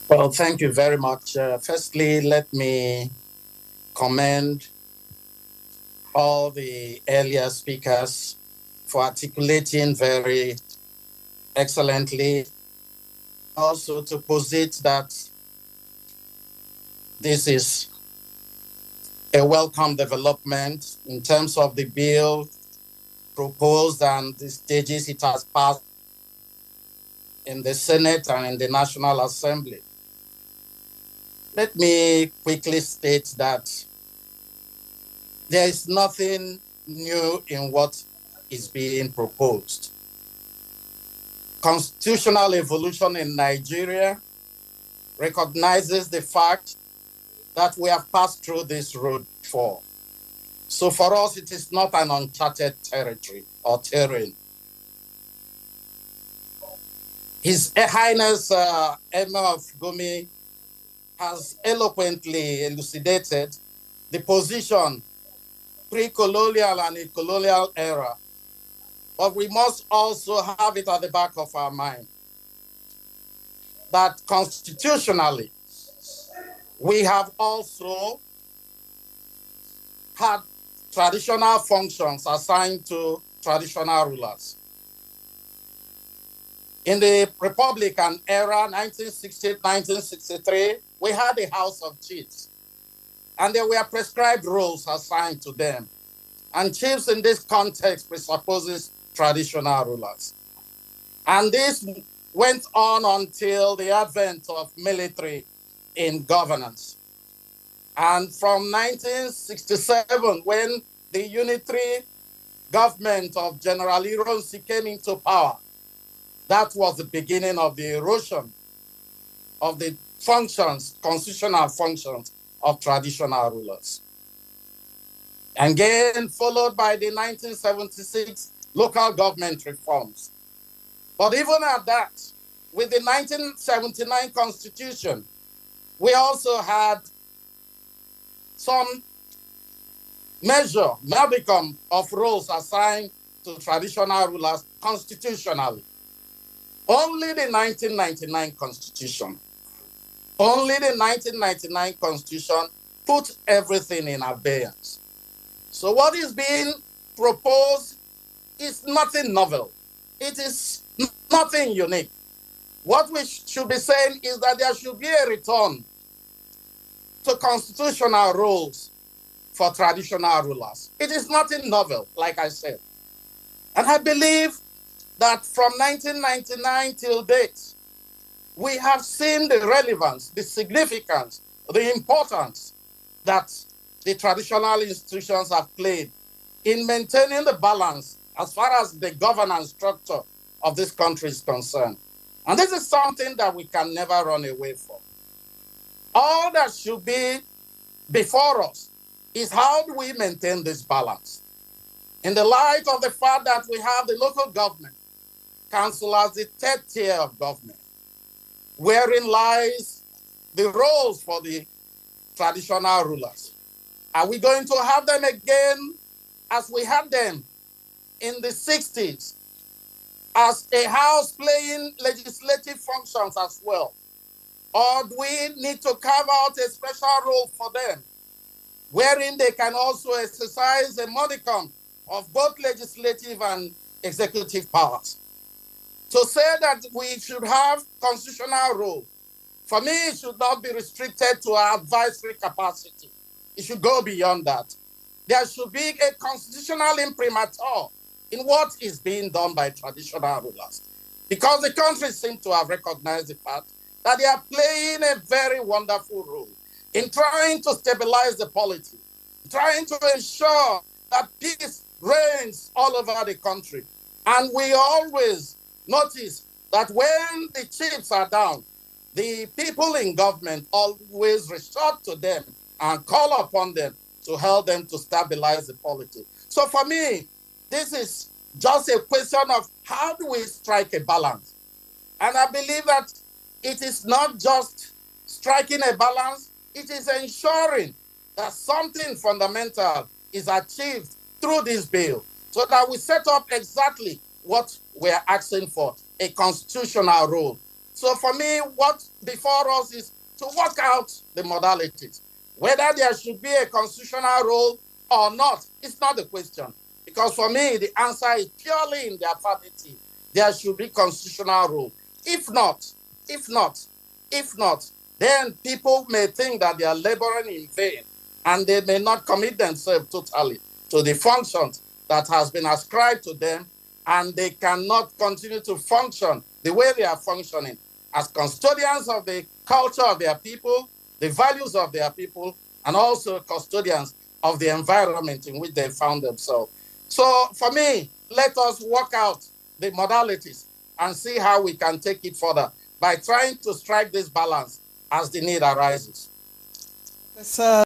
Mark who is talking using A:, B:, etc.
A: Well, thank you very much. Firstly, let me commend all the earlier speakers for articulating very excellently, also to posit that this is a welcome development in terms of the bill proposed and the stages it has passed in the Senate and in the National Assembly. Let me quickly state that there is nothing new in what is being proposed. Constitutional evolution in Nigeria recognizes the fact that we have passed through this road before. So for us, it is not an uncharted territory or terrain. His Highness Emir of Gumi has eloquently elucidated the position pre-colonial and in colonial era. But we must also have it at the back of our mind that constitutionally, we have also had traditional functions assigned to traditional rulers. In the Republican era, 1960, 1963, we had a House of Chiefs, and there were prescribed roles assigned to them. And chiefs in this context presupposes traditional rulers. And this went on until the advent of military in governance. And from 1967, when the unitary government of General Ironsi came into power, that was the beginning of the erosion of the functions, constitutional functions of traditional rulers. Again, followed by the 1976 local government reforms. But even at that, with the 1979 Constitution, we also had some modicum of roles assigned to traditional rulers constitutionally. Only the 1999 Constitution, put everything in abeyance. So what is being proposed is nothing novel. It is nothing unique. What we should be saying is that there should be a return to constitutional roles for traditional rulers. It is nothing novel, like I said. And I believe that from 1999 till date, we have seen the relevance, the significance, the importance that the traditional institutions have played in maintaining the balance as far as the governance structure of this country is concerned. And this is something that we can never run away from. All that should be before us is how do we maintain this balance? In the light of the fact that we have the local government council as the third tier of government, wherein lies the roles for the traditional rulers. Are we going to have them again as we had them in the 60s, as a house playing legislative functions as well? Or do we need to carve out a special role for them, wherein they can also exercise a modicum of both legislative and executive powers? To say that we should have constitutional role, for me, it should not be restricted to our advisory capacity. It should go beyond that. There should be a constitutional imprimatur in what is being done by traditional rulers, because the country seems to have recognized the fact that they are playing a very wonderful role in trying to stabilize the polity, trying to ensure that peace reigns all over the country. And we always notice that when the chiefs are down, the people in government always resort to them and call upon them to help them to stabilize the polity. So for me, this is just a question of how do we strike a balance? And I believe that it is not just striking a balance, it is ensuring that something fundamental is achieved through this bill so that we set up exactly what we're asking for, a constitutional role So for me, what before us is to work out the modalities. Whether there should be a constitutional role or not, it's not the question. Because for me, the answer is purely in the affirmative. There should be constitutional role. If not, if not, if not, then people may think that they are laboring in vain and they may not commit themselves totally to the functions that has been ascribed to them, and they cannot continue to function the way they are functioning as custodians of the culture of their people, the values of their people, and also custodians of the environment in which they found themselves. So for me, let us work out the modalities and see how we can take it further by trying to strike this balance as the need arises.
B: Professor